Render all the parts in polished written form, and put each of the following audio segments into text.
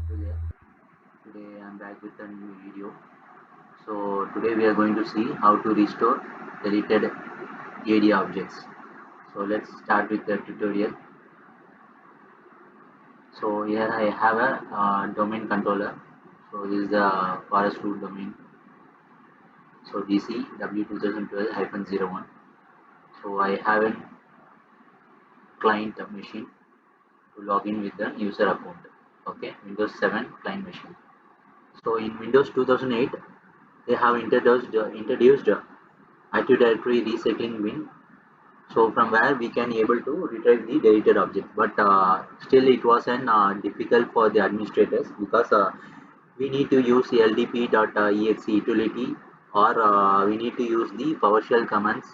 Today, today I'm back with a new video. So today we are going to see how to restore deleted AD objects. So let's start with the tutorial. So here I have a domain controller. So this is the forest root domain. So DC W2012-01. So I have a client machine to log in with the user account. Okay, Windows 7 client machine. So in Windows 2008, they have introduced Active Directory recycling bin, so from where we can able to retrieve the deleted object, but still it was an difficult for the administrators because we need to use ldp.exe utility, or we need to use the PowerShell commands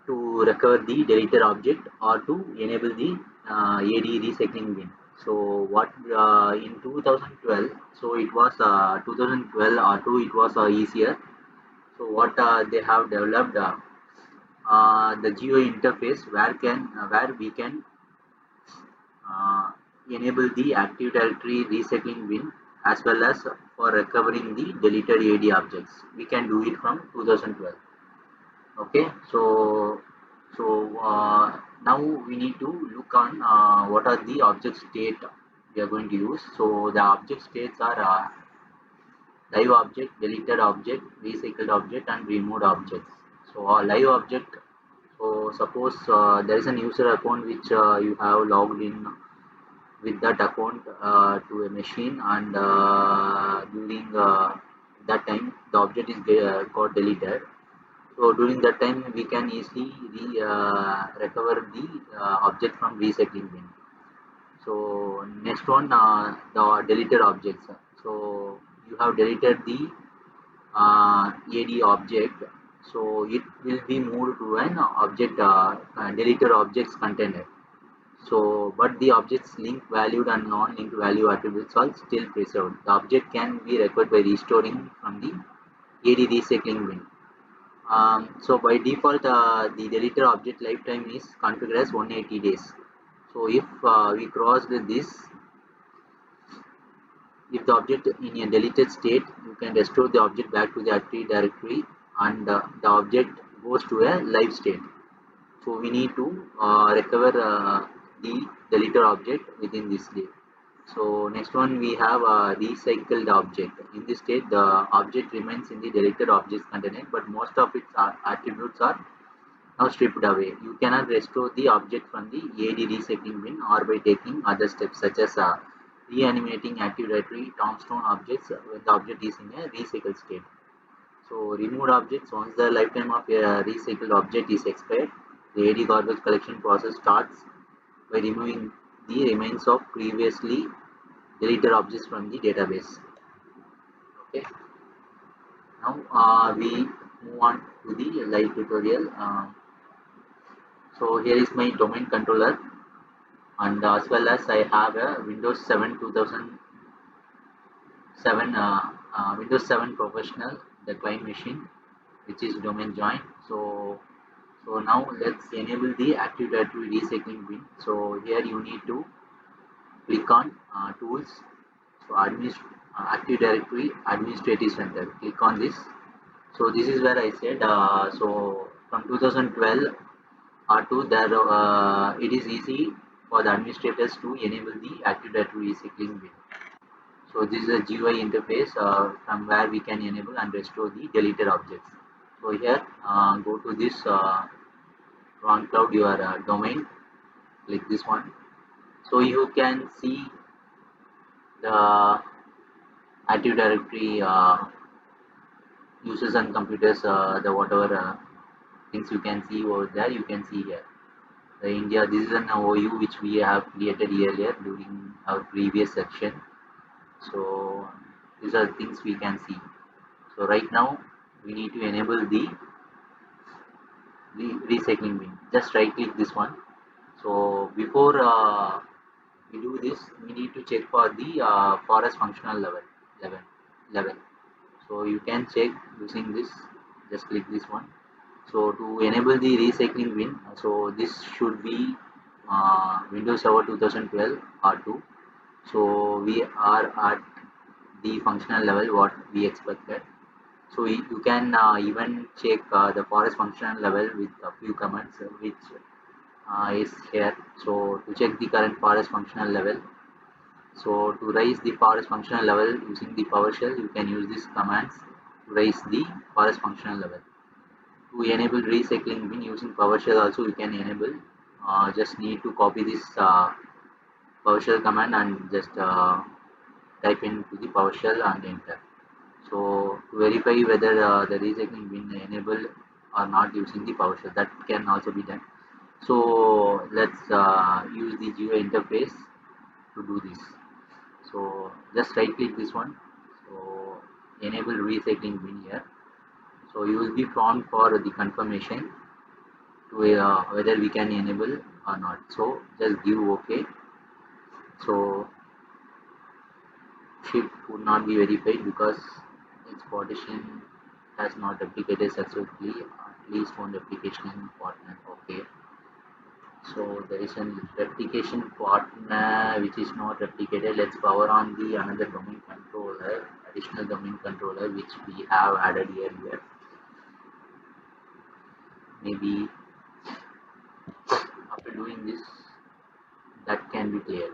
to recover the deleted object or to enable the AD recycling bin. So what in 2012, so it was 2012 or 2, it was easier. So what they have developed the GUI interface where we can uh, enable the Active Directory recycling bin as well as for recovering the deleted AD objects. We can do it from 2012. Okay, so now we need to look on what are the object state we are going to use. So the object states are live object, deleted object, recycled object, and removed objects. So live object. So suppose there is a user account which you have logged in with that account to a machine, and during that time the object is got deleted. So during that time we can easily recover the object from recycling bin. So next one, the deleted objects. So you have deleted the AD object, so it will be moved to an object deleted objects container. So but the objects link valued and non-linked value attributes are still preserved. The object can be recovered by restoring from the AD recycling bin. So by default, the deleted object lifetime is configured as 180 days. So if we cross this, if the object in a deleted state, you can restore the object back to the Active Directory, and the object goes to a live state. So we need to recover the deleted object within this day. So next one, we have a recycled object. In this state, the object remains in the deleted objects container, but most of its attributes are now stripped away. You cannot restore the object from the AD recycling bin or by taking other steps such as reanimating Active Directory tombstone objects when the object is in a recycled state. So removed objects, once the lifetime of a recycled object is expired, the AD garbage collection process starts by removing the remains of previously deleted objects from the database. Okay. Now we move on to the live tutorial. So here is my domain controller, and as well as I have a Windows 7 2007 Windows 7 Professional, the client machine, which is domain joined. So now let's enable the Active Directory recycling bin. So here you need to click on tools. So Active Directory Administrative Center. Click on this. So this is where I said so from 2012 R2, there it is easy for the administrators to enable the Active Directory recycling bin. So this is a GUI interface from where we can enable and restore the deleted objects. So here go to this RAHN CLOUD, your domain, click this one. So you can see the Active Directory users and computers, the whatever things you can see over there, you can see here. The India, this is an OU which we have created earlier during our previous section. So these are things we can see. So right now we need to enable the recycling bin. Just right click this one. So before we do this, we need to check for the forest functional level. So you can check using this. Just click this one. So to enable the recycling bin, so this should be Windows Server 2012 R2. So we are at the functional level what we expected. So you can even check the forest functional level with a few commands which is here. So to check the current forest functional level, so to raise the forest functional level using the PowerShell, you can use these commands to raise the forest functional level. To enable recycling bin using PowerShell also you can enable. Just need to copy this PowerShell command and just type into the PowerShell and enter. So to verify whether the recycling bin enabled or not using the PowerShell, that can also be done. So let's use the GUI interface to do this. So just right click this one. So enable recycling bin here. So you will be prompt for the confirmation to whether we can enable or not. So just give OK. So shift would not be verified because its partition has not replicated successfully, at least one replication partner. Okay. So there is a replication partner which is not replicated. Let's power on the another domain controller, additional domain controller which we have added earlier. Maybe after doing this, that can be cleared.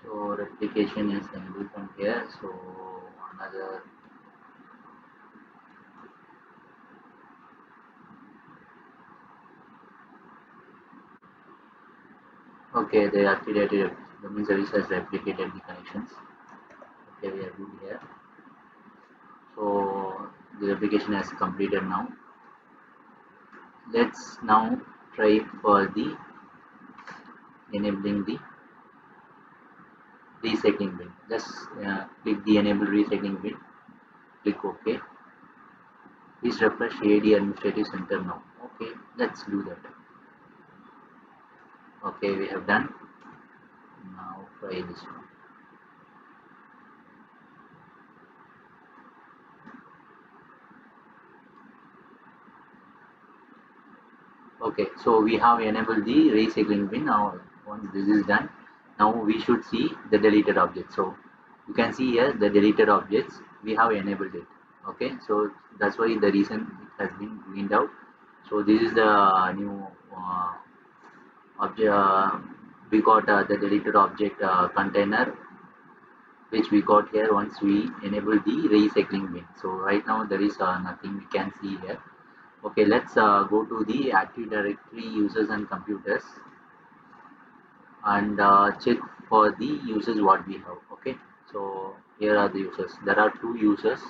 So replication is enabled from here. So another. Okay, they activated domain service has replicated the connections. Okay, we are good here. So the application has completed now. Let's now try for the enabling the recycling bin. Just click the enable recycling bin, click OK. Please refresh AD Administrative Center now. Okay, let's do that. Okay, we have done. Now try this one. Okay, so we have enabled the recycling bin. Now once this is done, now we should see the deleted object. So you can see here the deleted objects, we have enabled it. Okay, so that's why the reason it has been greened out. So this is the new object. We got the deleted object container which we got here once we enable the recycling bin. So right now there is nothing we can see here. Okay, let's go to the Active Directory users and computers and check for the users what we have. Okay, so here are the users. There are two users.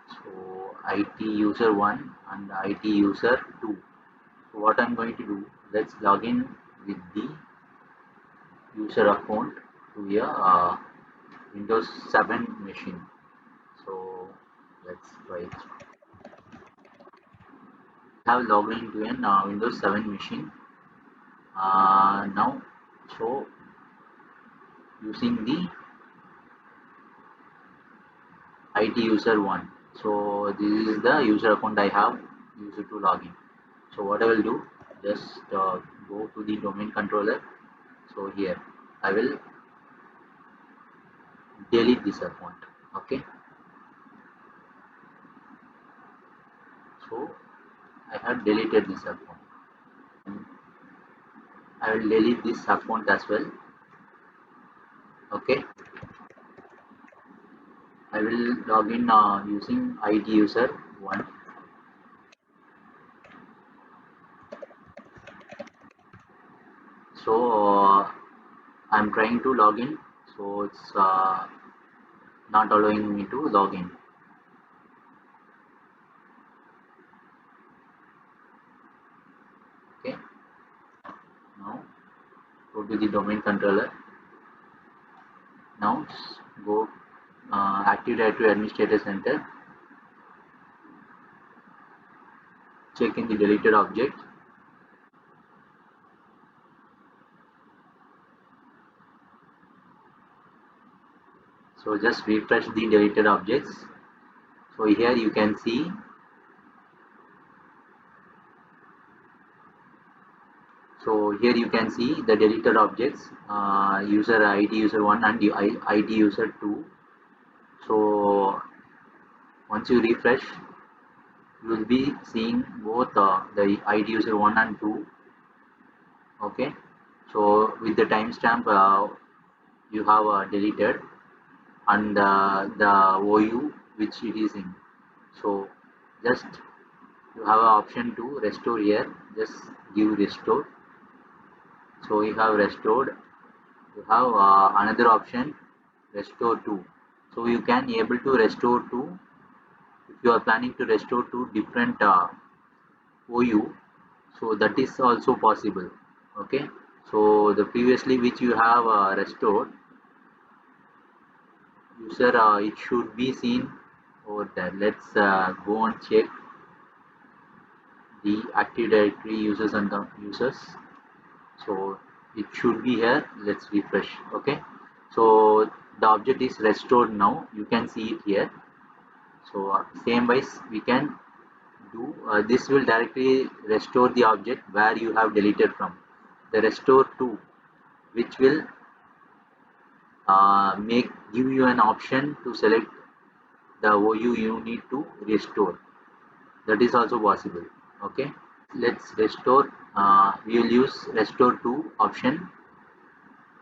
So IT user 1 and IT user 2. So what I'm going to do, let's log in with the user account to a Windows 7 machine. So let's try it. I have logged into an Windows 7 machine now. So using the IT user 1. So this is the user account I have used to log in. So what I will do, just go to the domain controller. So here I will delete this account. Okay, so I have deleted this account. I will delete this account as well. Okay, I will log in using ID user 1. So I'm trying to log in, so it's not allowing me to log in. Okay, now go to the domain controller. Now go Active Directory Administrator Center, check in the deleted object. So just refresh the deleted objects. So here you can see, the deleted objects, user ID user 1 and the ID user 2. So once you refresh, you will be seeing both the ID user 1 and 2. Okay, so with the timestamp you have deleted, and the OU which it is in. So just you have an option to restore here. Just give restore. So you have restored. You have another option, restore to. So you can able to restore to, if you are planning to restore to different OU, so that is also possible. Okay, so the previously which you have restored user, it should be seen over there. Let's go and check the Active Directory users and the users. So it should be here. Let's refresh. Okay, so the object is restored now. You can see it here. So same wise we can do this will directly restore the object where you have deleted from. The restore to, which will give you an option to select the OU you need to restore. That is also possible. Okay, let's restore. We will use restore to option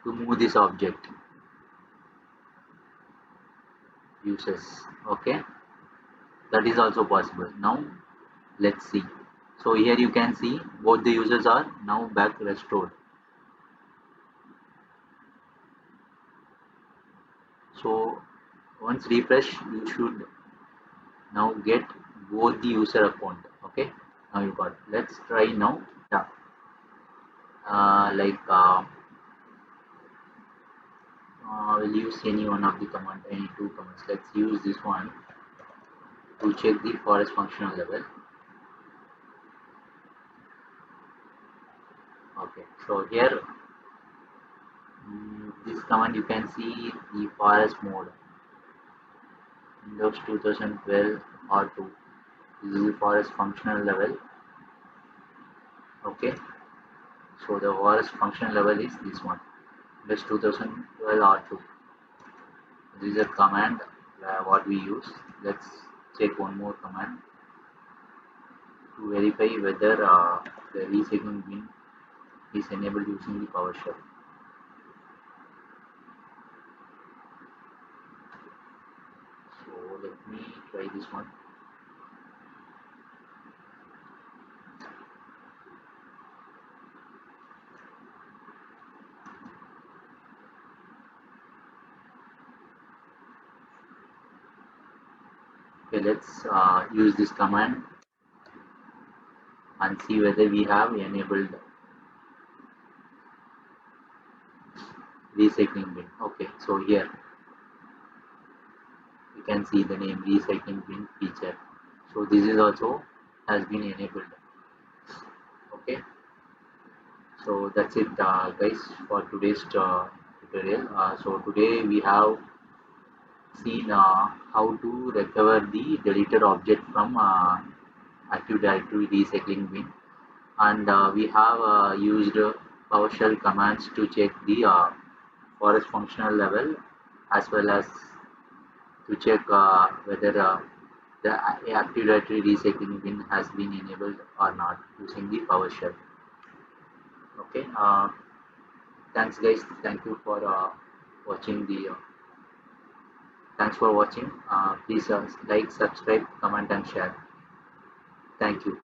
to move this object users. Okay, that is also possible. Now let's see. So here you can see both the users are now back restored. So once refresh, you should now get both the user account. Okay, now you got. Let's try now. Yeah. Like we'll use any one of the command, any two commands. Let's use this one to check the forest functional level. Okay, so here this command you can see the forest mode, Windows 2012 R2. This is the forest functional level. Okay, so the forest functional level is this one, Windows 2012 R2. This is a command what we use. Let's check one more command to verify whether the recycling bin is enabled using the PowerShell. So let me try this one. Okay, let's use this command and see whether we have enabled recycling bin. Okay, so here you can see the name recycling bin feature. So this is also has been enabled. Okay, so that's it guys for today's tutorial. So today we have seen how to recover the deleted object from Active Directory recycling bin, and we have used PowerShell commands to check the forest functional level, as well as to check whether the Active Directory recycling bin has been enabled or not using the PowerShell. Okay, thanks guys. Thank you for watching the. Thanks for watching. Please like, subscribe, comment, and share. Thank you.